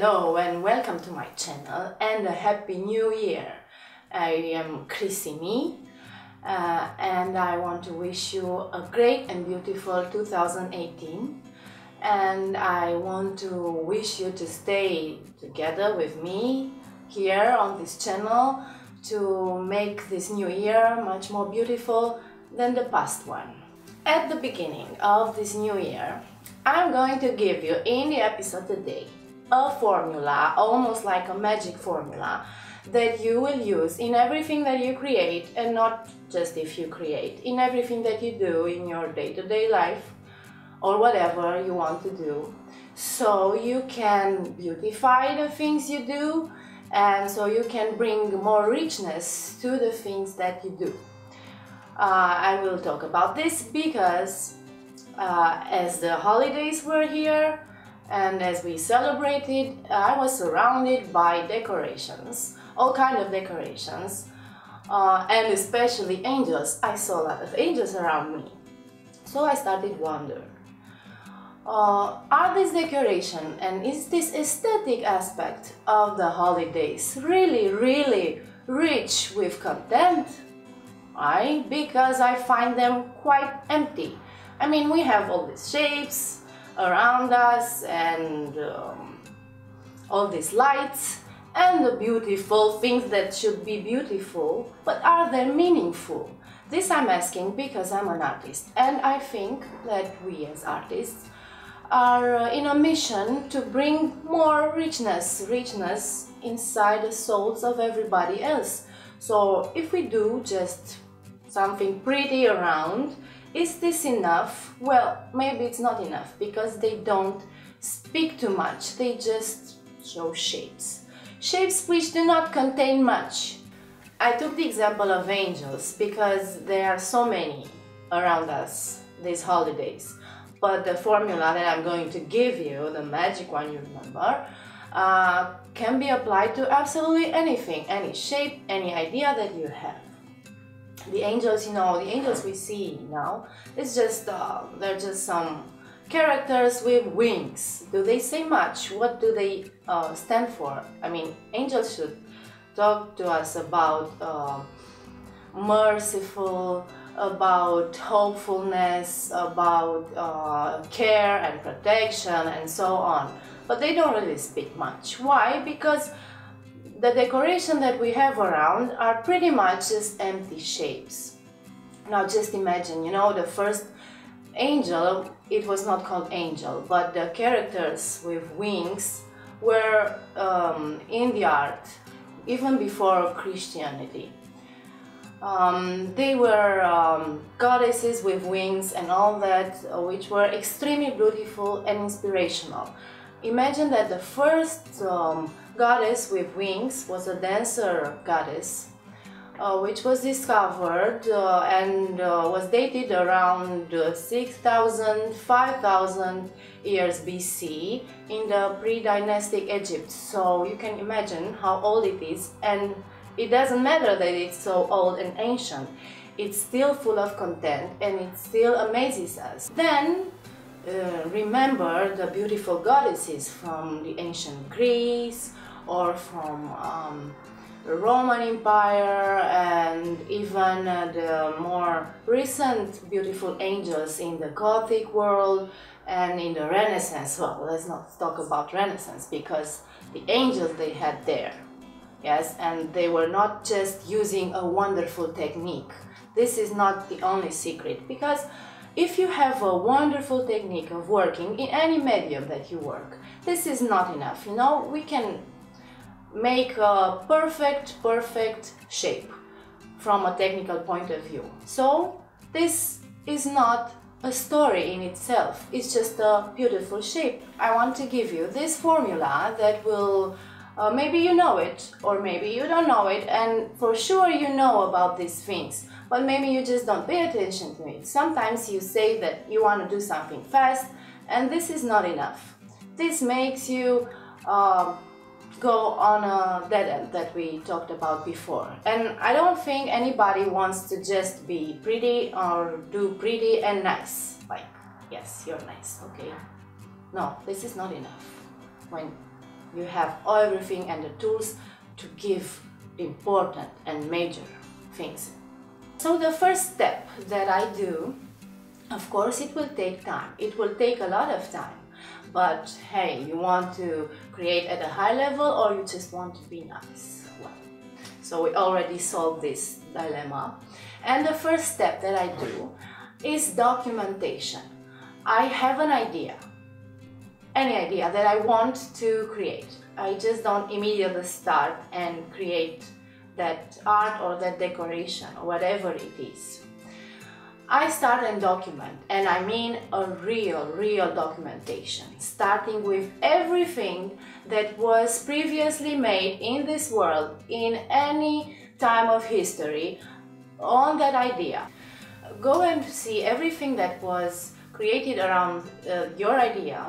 Hello and welcome to my channel and a happy new year. I am CrisiMi and I want to wish you a great and beautiful 2018, and I want to wish you to stay together with me here on this channel to make this new year much more beautiful than the past one. At the beginning of this new year, I'm going to give you in the episode today a formula, almost like a magic formula, that you will use in everything that you create, and not just if you create, in everything that you do in your day-to-day life or whatever you want to do, so you can beautify the things you do and so you can bring more richness to the things that you do. I will talk about this because as the holidays were here and as we celebrated, I was surrounded by decorations, all kinds of decorations, and especially angels. I saw a lot of angels around me. So I started wondering, are these decorations and is this aesthetic aspect of the holidays really rich with content? Why? Because I find them quite empty. I mean, we have all these shapes around us and all these lights and the beautiful things that should be beautiful, but are they meaningful? This I'm asking because I'm an artist, and I think that we as artists are in a mission to bring more richness inside the souls of everybody else. So if we do just something pretty around, is this enough? Well, maybe it's not enough, because they don't speak too much, they just show shapes. Shapes which do not contain much. I took the example of angels because there are so many around us these holidays. But the formula that I'm going to give you, the magic one, you remember, can be applied to absolutely anything, any shape, any idea that you have. The angels, you know, the angels we see now, it's just, they're just some characters with wings. Do they say much? What do they stand for? I mean, angels should talk to us about merciful, about hopefulness, about care and protection and so on. But they don't really speak much. Why? Because the decoration that we have around are pretty much just empty shapes. Now just imagine, you know, the first angel, it was not called angel, but the characters with wings were in the art even before Christianity. They were goddesses with wings and all that, which were extremely beautiful and inspirational. Imagine that the first goddess with wings was a dancer goddess, which was discovered and was dated around 6,000, 5,000 years BC in the pre-dynastic Egypt. So you can imagine how old it is, and it doesn't matter that it's so old and ancient. It's still full of content and it still amazes us. Then remember the beautiful goddesses from the ancient Greece or from the Roman Empire, and even the more recent beautiful angels in the Gothic world and in the Renaissance. Well, let's not talk about Renaissance, because the angels they had there, yes, and they were not just using a wonderful technique. This is not the only secret, because if you have a wonderful technique of working in any medium that you work, this is not enough. You know, we can make a perfect shape from a technical point of view. So this is not a story in itself, it's just a beautiful shape. I want to give you this formula that will maybe you know it, or maybe you don't know it, and for sure you know about these things, but maybe you just don't pay attention to it. Sometimes you say that you want to do something fast, and this is not enough. This makes you go on a dead end that we talked about before. And I don't think anybody wants to just be pretty or do pretty and nice. Like, yes, you're nice, okay. No, this is not enough. When You have everything and the tools to give important and major things. So the first step that I do, of course it will take time. It will take a lot of time. But hey, you want to create at a high level or you just want to be nice? Well, so we already solved this dilemma. And the first step that I do is documentation. I have an idea, any idea that I want to create. I just don't immediately start and create that art or that decoration or whatever it is. I start and document, and I mean a real documentation, starting with everything that was previously made in this world in any time of history on that idea. Go and see everything that was created around your idea.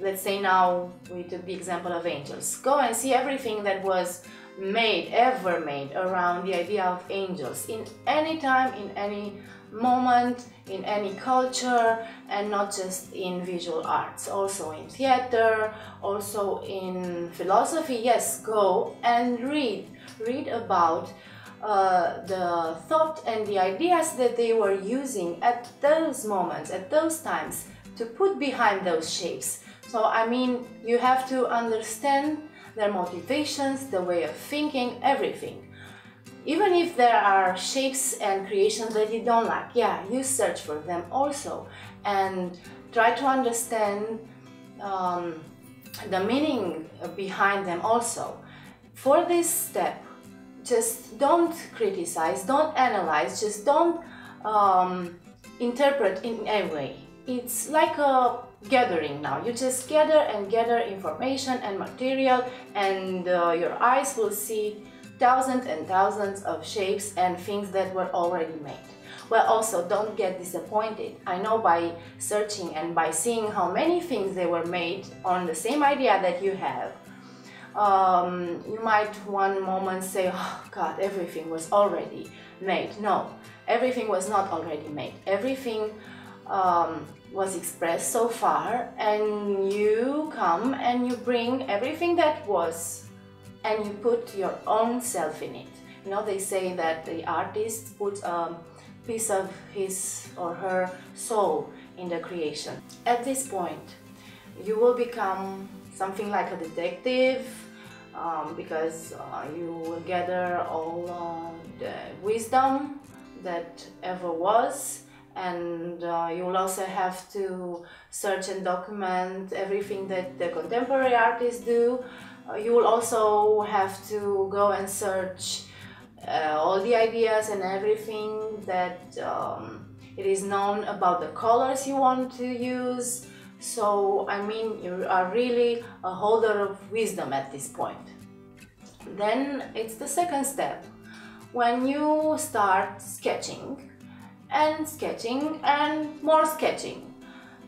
Let's say now we took the example of angels. Go and see everything that was ever made around the idea of angels in any time, in any moment, in any culture, and not just in visual arts, also in theater, also in philosophy. Yes, go and read about the thought and the ideas that they were using at those moments, at those times, to put behind those shapes. So I mean, you have to understand their motivations, the way of thinking, everything. Even if there are shapes and creations that you don't like, yeah, you search for them also and try to understand the meaning behind them also. For this step, just don't criticize, don't analyze, just don't interpret in any way. It's like a gathering now. You just gather and gather information and material, and your eyes will see thousands and thousands of shapes and things that were already made. Well, also don't get disappointed. I know by searching and by seeing how many things they were made on the same idea that you have, you might one moment say, oh God, everything was already made. No, everything was not already made. Everything was expressed so far, and you come and you bring everything that was and you put your own self in it. You know, they say that the artist puts a piece of his or her soul in the creation. At this point, you will become something like a detective, because you will gather all the wisdom that ever was, and you will also have to search and document everything that the contemporary artists do. You will also have to go and search all the ideas and everything that it is known about the colors you want to use. So, I mean, you are really a holder of wisdom at this point. Then it's the second step, when you start sketching and more sketching.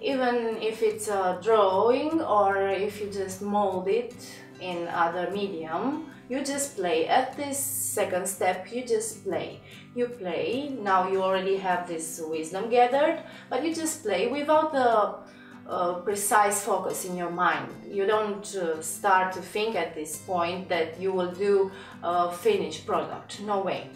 Even if it's a drawing or if you just mold it in other medium, you just play. At this second step, you just play. You play. Now you already have this wisdom gathered, but you just play without the precise focus in your mind. You don't start to think at this point that you will do a finished product. No way.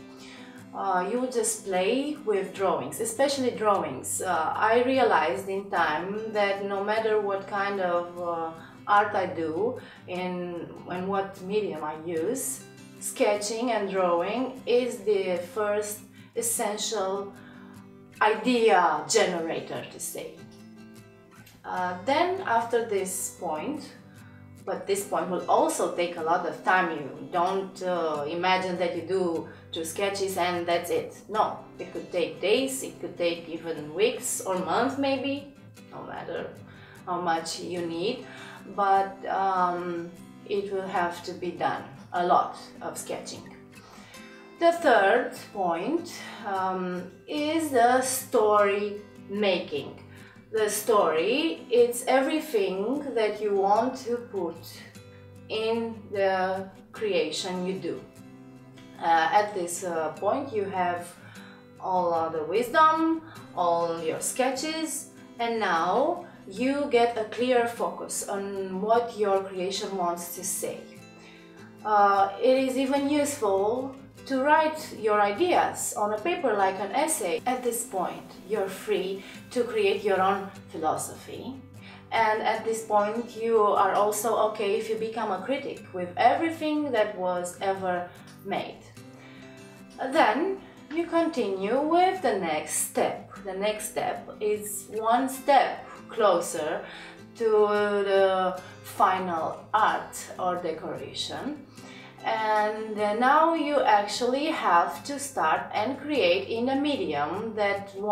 You just play with drawings, especially drawings. I realized in time that no matter what kind of art I do and what medium I use, sketching and drawing is the first essential idea generator, to say. Then after this point, but this point will also take a lot of time. You don't imagine that you do 2 sketches and that's it. No, it could take days, it could take even weeks or months maybe, no matter how much you need, but it will have to be done, a lot of sketching. The third point is the story making. The story, it's everything that you want to put in the creation you do. At this point you have all the wisdom, all your sketches, and now you get a clear focus on what your creation wants to say. It is even useful to write your ideas on a paper like an essay. At this point, you're free to create your own philosophy. And at this point, you are also okay if you become a critic with everything that was ever made. Then you continue with the next step. The next step is one step closer to the final art or decoration. And now you actually have to start and create in a medium that you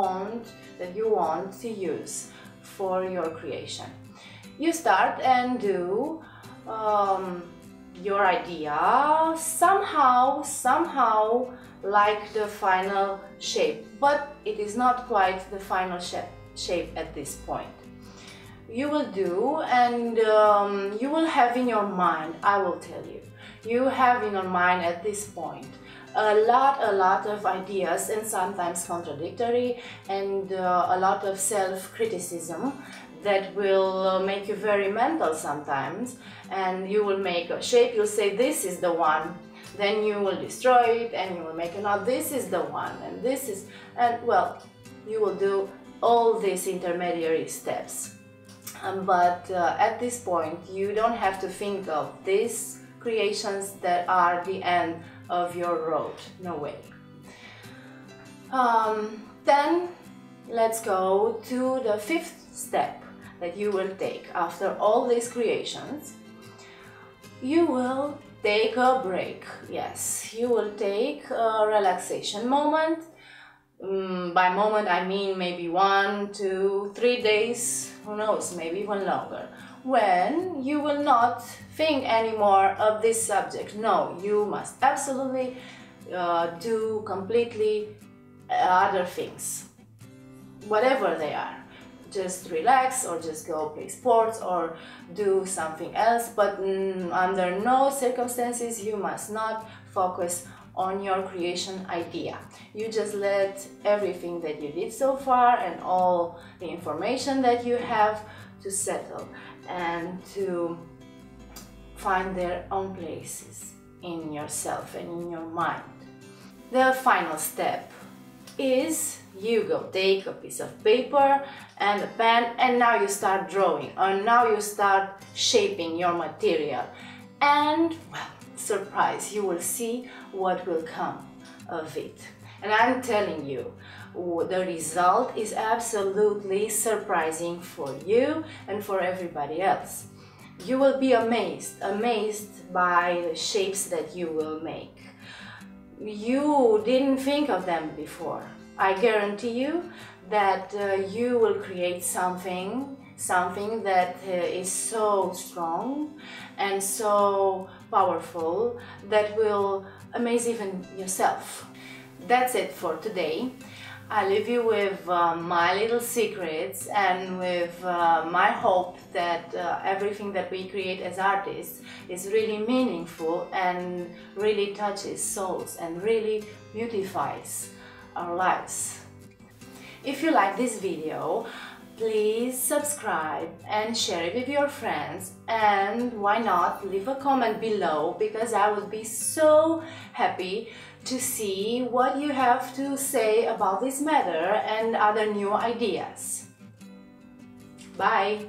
want to use for your creation. You start and do your idea somehow like the final shape, but it is not quite the final shape at this point. You will do, and you will have in your mind, I will tell you, you have in your mind at this point a lot of ideas, and sometimes contradictory, and a lot of self-criticism that will make you very mental sometimes. And you will make a shape, you'll say this is the one, then you will destroy it and you will make another, this is the one, and this is, and well, you will do all these intermediary steps. But at this point you don't have to think of these creations that are the end of your road, no way. Then let's go to the fifth step that you will take. After all these creations, you will take a break. Yes, you will take a relaxation moment. By moment I mean maybe 1, 2, 3 days, who knows, maybe even longer, when you will not think anymore of this subject. No, you must absolutely do completely other things, whatever they are. Just relax, or just go play sports, or do something else, but under no circumstances you must not focus on your creation idea. You just let everything that you did so far and all the information that you have to settle and to find their own places in yourself and in your mind. The final step is you go take a piece of paper and a pen, and now you start drawing, or now you start shaping your material, and well, surprise, you will see what will come of it. And I'm telling you, the result is absolutely surprising for you and for everybody else. You will be amazed by the shapes that you will make. You didn't think of them before. I guarantee you that you will create something that is so strong and so powerful that will amaze even yourself. That's it for today. I leave you with my little secrets and with my hope that everything that we create as artists is really meaningful and really touches souls and really beautifies our lives. If you like this video, please subscribe and share it with your friends, and why not leave a comment below, because I would be so happy to see what you have to say about this matter and other new ideas. Bye!